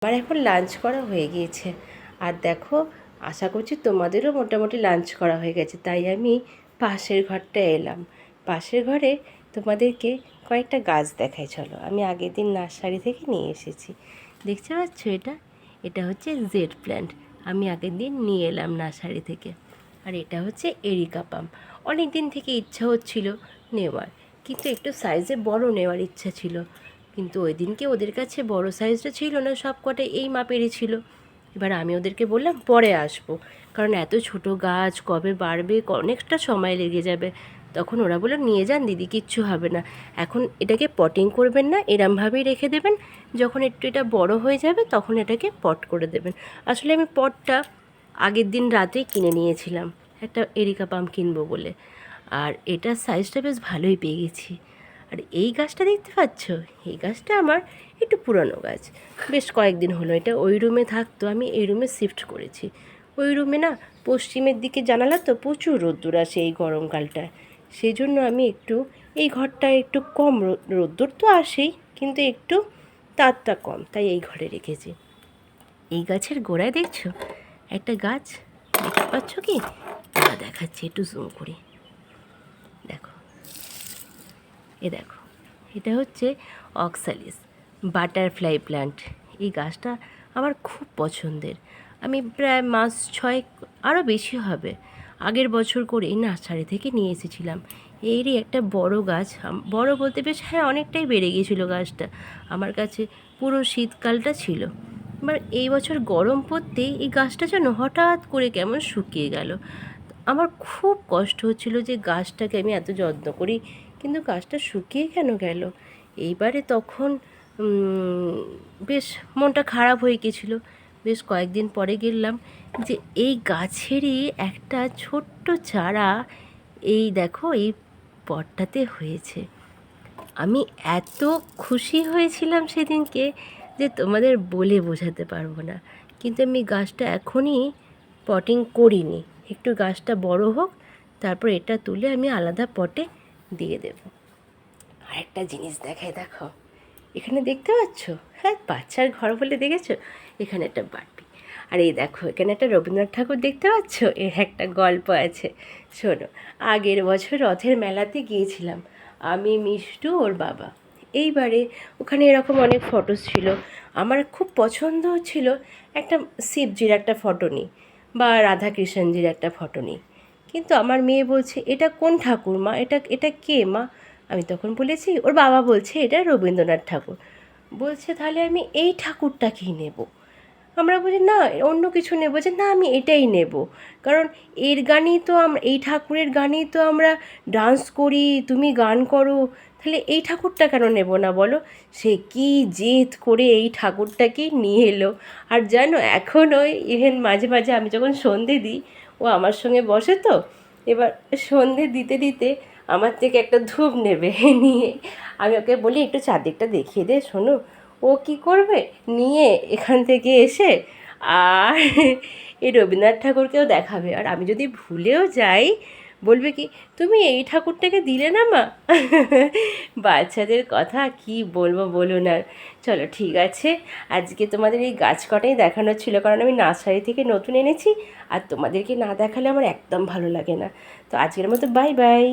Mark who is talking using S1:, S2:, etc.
S1: আমার এখন লাঞ্চ করা হয়ে গিয়েছে, আর দেখো আশা করছি তোমাদেরও মোটামুটি লাঞ্চ করা হয়ে গেছে। তাই আমি পাশের ঘরটায় এলাম। পাশের ঘরে তোমাদেরকে কয়েকটা গাছ দেখাই, চলো। আমি আগের দিন নার্সারি থেকে নিয়ে এসেছি, দেখতে পাচ্ছ এটা? এটা হচ্ছে জেড প্ল্যান্ট, আমি আগের দিন নিয়ে এলাম নার্সারি থেকে। আর এটা হচ্ছে এরিকা পাম। অনেক দিন থেকে ইচ্ছা হচ্ছিল নেওয়ার, কিন্তু একটু সাইজে বড় নেওয়ার ইচ্ছা ছিল, কিন্তু ওই দিনকে ওদের কাছে বড় সাইজটা ছিল না, সব কটা এই মাপেরই ছিল। এবার আমি ওদেরকে বললাম পরে আসবো, কারণ এত ছোট গাছ কবে বাড়বে, অনেকটা সময় লেগে যাবে। তখন ওরা বললো নিয়ে যান দিদি, কিচ্ছু হবে না, এখন এটাকে পটিং করবেন না, এরমভাবেই রেখে দেবেন, যখন একটু এটা বড় হয়ে যাবে তখন এটাকে পট করে দেবেন। আসলে আমি পটটা আগের দিন রাতেই কিনে নিয়েছিলাম, একটা এরিকা পাম কিনবো বলে, আর এটার সাইজটা বেশ ভালোই পেয়ে গেছি। আর এই গাছটা দেখতে পাচ্ছ, এই গাছটা আমার একটু পুরনো গাছ, বেশ কয়েকদিন হলো এটা ওই রুমে থাকতো, আমি এই রুমে শিফট করেছি। ওই রুমে না পশ্চিমের দিকে জানালা তো, প্রচুর রোদ্দুর আসে এই গরমকালটায়, সেই জন্য আমি একটু এই ঘরটায় একটু কম রোদ্দুর তো আসেই, কিন্তু একটু তাপটা কম, তাই এই ঘরে রেখেছি। এই গাছের গোড়ায় দেখছো একটা গাছ, দেখতে পাচ্ছ কি? দেখাচ্ছি একটু জুম করি, দেখো, দেখো, এটা হচ্ছে অক্সালিস বাটারফ্লাই প্ল্যান্ট। এই গাছটা আমার খুব পছন্দের, আমি প্রায় মাস 6 আরও বেশি হবে আগের বছর করে এই নার্সারি থেকে নিয়ে এসেছিলাম। এরই একটা বড় গাছ, বড় বলতে বেশ হ্যাঁ অনেকটাই বেড়ে গিয়েছিলো গাছটা, আমার কাছে পুরো শীতকালটা ছিল। এবার এই বছর গরম পড়তেই এই গাছটা যেন হঠাৎ করে কেমন শুকিয়ে গেল। আমার খুব কষ্ট হচ্ছিল যে গাছটাকে আমি এত যত্ন করি, কিন্তু গাছটা শুকিয়ে কেন গেল। এইবারে তখন বেশ মনটা খারাপ হয়ে গেছিলো। বেশ কয়েকদিন পরে গেলাম যে এই গাছেরই একটা ছোট্ট চারা, এই দেখো এই পটটাতে হয়েছে। আমি এত খুশি হয়েছিলাম সেদিনকে যে তোমাদের বলে বোঝাতে পারবো না। কিন্তু আমি গাছটা এখনই পটিং করিনি, একটু গাছটা বড় হোক, তারপর এটা তুলে আমি আলাদা পটে দিয়ে দেব। আরেকটা জিনিস দেখাই, দেখো এখানে দেখতে পাচ্ছ, হ্যাঁ বাচ্চার ঘর বলে দেখেছো, এখানে একটা বাটি। আর এই দেখো এখানে একটা রবীন্দ্রনাথ ঠাকুর দেখতে পাচ্ছ, এর একটা গল্প আছে, শোনো। আগের বছর রথের মেলাতে গিয়েছিলাম আমি, মিষ্টু, ওর বাবা। এইবারে ওখানে এরকম অনেক ফটো ছিল, আমার খুব পছন্দ হচ্ছিল একটা শিবজির একটা ফটো নিই বা রাধাকৃষ্ণজির একটা ফটো নিই, কিন্তু আমার মেয়ে বলছে এটা কোন ঠাকুর মা, এটা এটা কে মা? আমি তখন বলেছি, ওর বাবা বলছে এটা রবীন্দ্রনাথ ঠাকুর। বলছে তাহলে আমি এই ঠাকুরটাকেই নেব। আমরা বলি না অন্য কিছু নেব, যে না আমি এটাই নেব, কারণ এর গানেই তো আমরা, এই ঠাকুরের গানেই তো আমরা ডান্স করি, তুমি গান করো, তাহলে এই ঠাকুরটা কেন নেব না বলো? সে কি জেদ করে এই ঠাকুরটাকেই নিয়ে এলো। আর জানো এখনও ইভেন মাঝে মাঝে আমি যখন সন্ধে দিই, ও আমার সঙ্গে বসে তো, এবার সন্ধে দিতে দিতে আমার থেকে একটা ধূপ নেবে, নিয়ে আমি ওকে বলি একটু চারদিকটা দেখিয়ে দে শোনো। ও কী করবে, নিয়ে এখান থেকে এসে আর এই রবীন্দ্রনাথ ঠাকুরকেও দেখাবে, আর আমি যদি ভুলেও যাই বলবে কি তুমি এই ঠাকুরটাকে দিলে না মা। বাচ্চাদের কথা কি বলবো বলুন। আর চলো ঠিক আছে, আজকে তোমাদের এই গাছ কটাই দেখানোর ছিল, কারণ আমি নার্সারি থেকে নতুন এনেছি, আর তোমাদেরকে না দেখালে আমার একদম ভালো লাগে না। তো আজকের মতো বাই বাই।